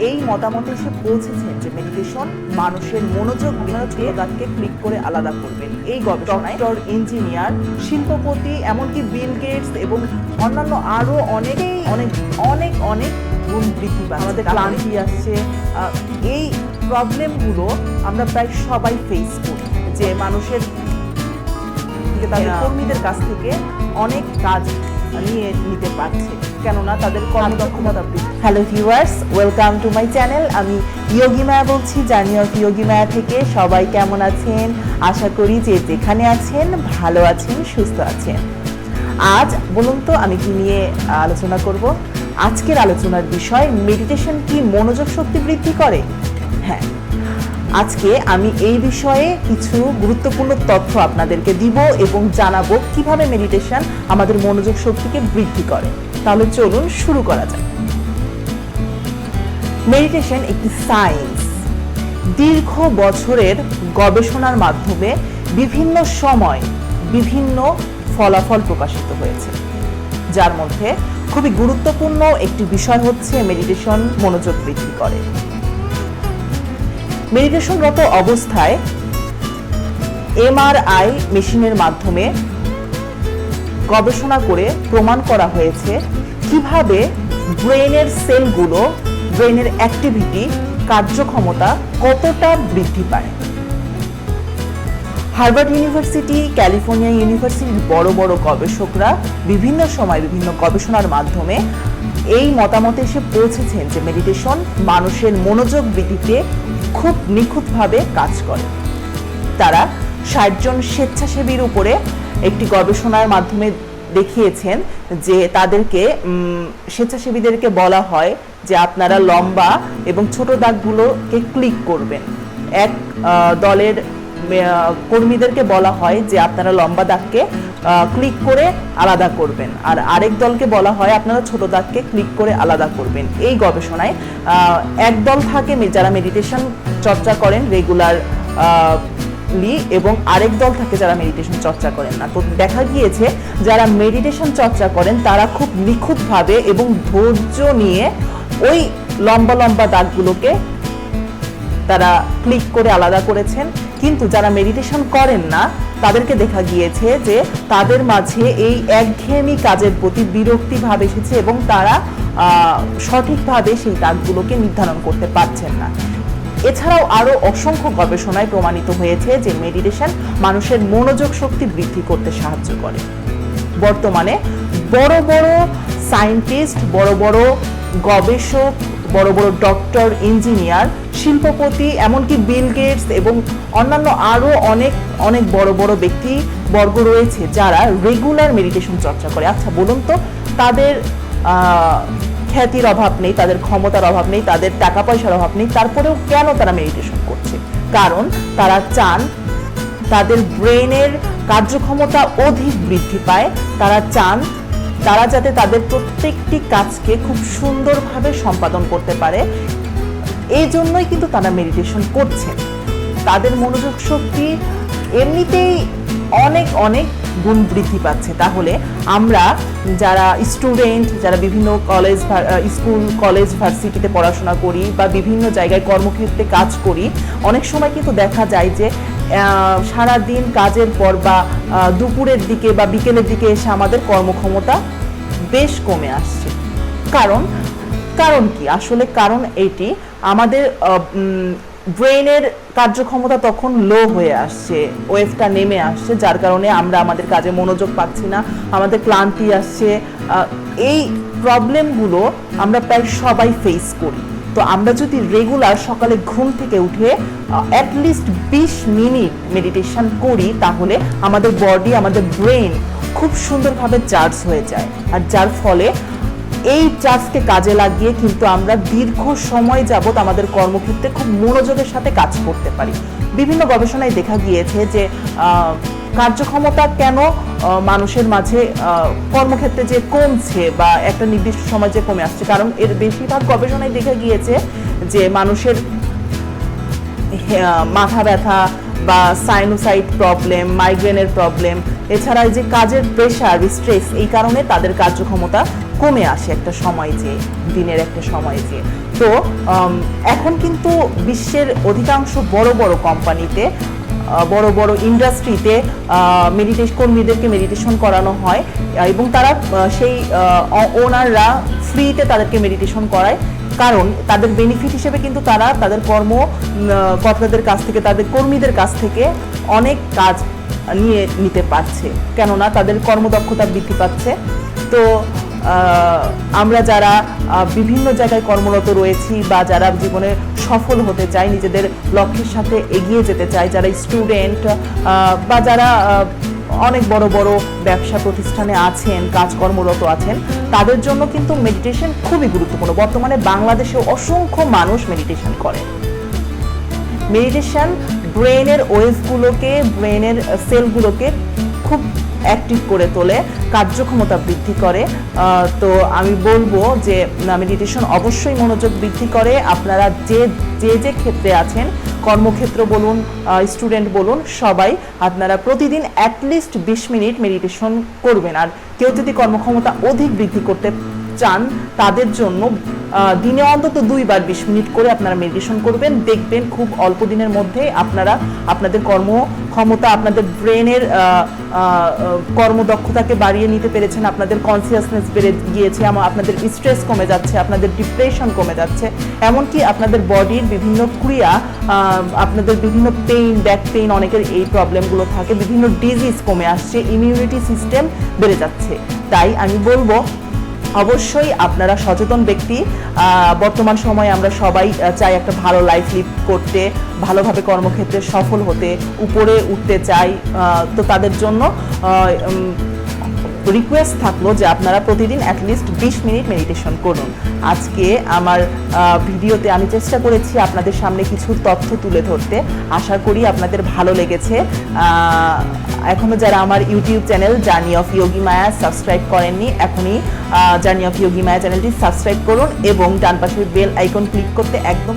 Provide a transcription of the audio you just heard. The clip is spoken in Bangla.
এই মতামতে এসে পৌঁছেছেন যে মেডিটেশন মানুষের মনোযোগ বিনোদকে ক্লিক করে আলাদা করবেন। এই গবেষণায় ডক্টর, ইঞ্জিনিয়ার, শিল্পপতি, এমনকি বিল গেটস এবং অন্যান্য আরো অনেক অনেক অনেক অনেক গুণ বৃদ্ধি পাচ্ছে। আমাদের ক্লান্তি আসছে, এই প্রবলেমগুলো আমরা প্রায় সবাই ফেস করি, যে মানুষের তাদের কর্মীদের কাছ থেকে অনেক কাজ নিয়ে নিতে পারছে, কেননা তাদের কর্মদক্ষতা বৃদ্ধি। Hello viewers, welcome to my channel. আমি ইয়োগী মায়া বলছি, জার্নি অফ ইয়োগী মায়া থেকে। সবাই কেমন আছেন? আশা করি যে যেখানে আছেন ভালো আছেন, সুস্থ আছেন। আজ বলুন তো আমি কি নিয়ে আলোচনা করব? আজকের আলোচনার বিষয়, মেডিটেশন কি মনোযোগ শক্তি বৃদ্ধি করে? হ্যাঁ, আজকে আমি এই বিষয়ে কিছু গুরুত্বপূর্ণ তথ্য আপনাদেরকে দিব এবং জানাবো কিভাবে মেডিটেশন আমাদের মনোযোগ শক্তিকে বৃদ্ধি করে। তাহলে চলুন শুরু করা যাক। মেডিটেশন একটি সায়েন্স। দীর্ঘ বছরের গবেষণার মাধ্যমে বিভিন্ন সময় বিভিন্ন ফলাফল প্রকাশিত হয়েছে, যার মধ্যে খুবই গুরুত্বপূর্ণ একটি বিষয় হচ্ছে মেডিটেশন মনোযোগ বৃদ্ধি করে। মেডিটেশনরত অবস্থায় এমআরআই মেশিনের মাধ্যমে গবেষণা করে প্রমাণ করা হয়েছে কিভাবে ব্রেনের সেলগুলো, ব্রেনের অ্যাক্টিভিটি, কার্যক্ষমতা কতটা বৃদ্ধি পায়। হার্ভার্ড ইউনিভার্সিটি, ক্যালিফোর্নিয়া ইউনিভার্সিটির বড় বড় গবেষকরা বিভিন্ন সময় বিভিন্ন গবেষণার মাধ্যমে এই মতামতে এসে পৌঁছেছেন যে মেডিটেশন মানুষের মনোযোগ বৃদ্ধিতে খুব নিখুঁতভাবে কাজ করে। তারা ৬০ জন স্বেচ্ছাসেবীর উপরে একটি গবেষণার মাধ্যমে দেখিয়েছেন যে তাদেরকে স্বেচ্ছাসেবীদেরকে বলা হয় যে আপনারা লম্বা এবং ছোট দাগগুলোকে ক্লিক করবেন। এক দলের কর্মীদেরকে বলা হয় যে আপনারা লম্বা দাগকে ক্লিক করে আলাদা করবেন, আর আরেক দলকে বলা হয় আপনারা ছোট দাগকে ক্লিক করে আলাদা করবেন। এই গবেষণায় এক দল থাকে যারা মেডিটেশন চর্চা করেন রেগুলার এবং আরেক দল থাকে যারা মেডিটেশন চর্চা করেন না। তো দেখা গিয়েছে যারা মেডিটেশন চর্চা করেন তারা খুব নিখুঁতভাবে এবং ধৈর্য নিয়ে ওই লম্বা লম্বা দাগগুলোকে তারা ক্লিক করে আলাদা করেছেন, কিন্তু যারা মেডিটেশন করেন না তাদেরকে দেখা গিয়েছে যে তাদের মাঝে এই একঘেয়েমি কাজের প্রতি বিরক্তি ভাব এসেছে এবং তারা সঠিকভাবে সেই দাগগুলোকে নির্ধারণ করতে পারছেন না। এছাড়াও আরো অসংখ্য গবেষণায় প্রমাণিত হয়েছে যে মেডিটেশন মানুষের মনোযোগ শক্তি বৃদ্ধি করতে সাহায্য করে। বর্তমানে বড় বড় সায়েন্টিস্ট, বড় বড় গবেষক, বড় বড় ডক্টর, ইঞ্জিনিয়ার, শিল্পপতি, এমনকি বিল গেটস এবং অন্যান্য আরো অনেক অনেক বড় বড় ব্যক্তিবর্গ রয়েছে যারা রেগুলার মেডিটেশন চর্চা করে। আচ্ছা বলুন তো, তাদের খ্যাতির অভাব নেই, তাদের ক্ষমতার অভাব নেই, তাদের টাকা পয়সার অভাব নেই, তারপরেও কেন তারা মেডিটেশন করছে? কারণ তারা চান তাদের ব্রেনের কার্যক্ষমতা অধিক বৃদ্ধি পায়। তারা চান তারা যাতে তাদের প্রত্যেকটি কাজকে খুব সুন্দরভাবে সম্পাদন করতে পারে। এই জন্যই কিন্তু তারা মেডিটেশন করছেন। তাদের মনোযোগ শক্তি এমনিতেই অনেক অনেক গুণ বৃদ্ধি পাচ্ছে। তাহলে আমরা যারা স্টুডেন্ট, যারা বিভিন্ন স্কুল, কলেজ, ভার্সিটিতে পড়াশোনা করি বা বিভিন্ন জায়গায় কর্মক্ষেত্রে কাজ করি, অনেক সময় কিন্তু দেখা যায় যে সারাদিন কাজের পর বা দুপুরের দিকে বা বিকেলের দিকে এসে আমাদের কর্মক্ষমতা বেশ কমে আসছে। কারণ কি? আসলে কারণ এটি, আমাদের ব্রেনের কার্যক্ষমতা তখন লো হয়ে আসছে, ওয়েভটা নেমে আসছে, যার কারণে আমরা আমাদের কাজে মনোযোগ পাচ্ছি না, আমাদের ক্লান্তি আসছে। এই প্রবলেমগুলো আমরা প্রায় সবাই ফেস করি। তো আমরা যদি রেগুলার সকালে ঘুম থেকে উঠে অ্যাটলিস্ট 20 মিনিট মেডিটেশন করি, তাহলে আমাদের বডি, আমাদের ব্রেন খুব সুন্দরভাবে চার্জ হয়ে যায়, আর যার ফলে এই চার্জকে কাজে লাগিয়ে কিন্তু আমরা দীর্ঘ সময় যাবত আমাদের কর্মক্ষেত্রে খুব মনোযোগের সাথে কাজ করতে পারি। বিভিন্ন গবেষণায় দেখা গিয়েছে যে কার্যক্ষমতা কেন মানুষের মাঝে কর্মক্ষেত্রে যে কমছে বা একটা নির্দিষ্ট সময় যে কমে আসছে, কারণ এর বেশিরভাগ গবেষণায় দেখা গিয়েছে যে মানুষের মাথা ব্যথা, বা সাইনোসাইড প্রবলেম, মাইগ্রেনের প্রবলেম, এছাড়া এই যে কাজের প্রেশার, স্ট্রেস, এই কারণে তাদের কার্যক্ষমতা কমে আসে একটা সময় যেয়ে, দিনের একটা সময় যেয়ে। তো এখন কিন্তু বিশ্বের অধিকাংশ বড় বড় কোম্পানিতে, বড় বড় ইন্ডাস্ট্রিতে কর্মীদেরকে মেডিটেশন করানো হয় এবং তারা সেই ওনাররা ফ্রিতে তাদেরকে মেডিটেশন করায়। কারণ তাদের বেনিফিট হিসেবে কিন্তু তারা তাদের কর্তাদের কাছ থেকে, তাদের কর্মীদের কাছ থেকে অনেক কাজ নিয়ে নিতে পারছে, কেননা তাদের কর্মদক্ষতা বৃদ্ধি পাচ্ছে। তো আমরা যারা বিভিন্ন জায়গায় কর্মরত রয়েছি বা যারা জীবনে সফল হতে চাই, নিজেদের লক্ষ্যের সাথে এগিয়ে যেতে চাই, যারা স্টুডেন্ট বা যারা অনেক বড় বড় ব্যবসা প্রতিষ্ঠানে আছেন, কাজকর্মরত আছেন, তাদের জন্য কিন্তু মেডিটেশন খুবই গুরুত্বপূর্ণ। বর্তমানে বাংলাদেশে অসংখ্য মানুষ মেডিটেশন করে। মেডিটেশন ব্রেনের ওয়েভগুলোকে, ব্রেনের সেলগুলোকে খুব অ্যাক্টিভ করে তোলে, কার্যক্ষমতা বৃদ্ধি করে। তো আমি বলবো যে মেডিটেশন অবশ্যই মনোযোগ বৃদ্ধি করে। আপনারা যে ক্ষেত্রে আছেন, কর্মক্ষেত্র বলুন, স্টুডেন্ট বলুন, সবাই আপনারা প্রতিদিন অ্যাটলিস্ট 20 মিনিট মেডিটেশন করবেন। আর কেউ যদি কর্মক্ষমতা অধিক বৃদ্ধি করতে চান, তাদের জন্য দিনে অন্তত 2 বার 20 মিনিট করে আপনারা মেডিটেশন করবেন। দেখবেন খুব অল্প দিনের মধ্যে আপনারা আপনাদের কর্মক্ষমতা, আপনাদের ব্রেনের কর্মদক্ষতাকে বাড়িয়ে নিতে পেরেছেন, আপনাদের কনসিয়াসনেস বেড়ে গিয়েছে, আপনাদের স্ট্রেস কমে যাচ্ছে, আপনাদের ডিপ্রেশন কমে যাচ্ছে, এমনকি আপনাদের বডির বিভিন্ন ক্রিয়া, আপনাদের বিভিন্ন পেইন, ব্যাক পেইন, অনেকের এই প্রবলেমগুলো থাকে, বিভিন্ন ডিজিজ কমে আসছে, ইমিউনিটি সিস্টেম বেড়ে যাচ্ছে। তাই আমি বলবো অবশ্যই আপনারা সচেতন ব্যক্তি। বর্তমান সময়ে আমরা সবাই চাই একটা ভালো লাইফ লিড করতে, ভালোভাবে কর্মক্ষেত্রে সফল হতে, উপরে উঠতে চাই। তো তাদের জন্য রিকোয়েস্ট থাকলো যে আপনারা প্রতিদিন অ্যাটলিস্ট 20 মিনিট মেডিটেশন করুন। আজকে আমার ভিডিওতে আমি চেষ্টা করেছি আপনাদের সামনে কিছু তথ্য তুলে ধরতে। আশা করি আপনাদের ভালো লেগেছে। এখনো যারা আমার YouTube channel journey of Yogi Maya subscribe করেননি, এখনই জার্নি অফ যোগী মায়া চ্যানেলটি সাবস্ক্রাইব করুন এবং ডান পাশের বেল আইকন ক্লিক করতে একদম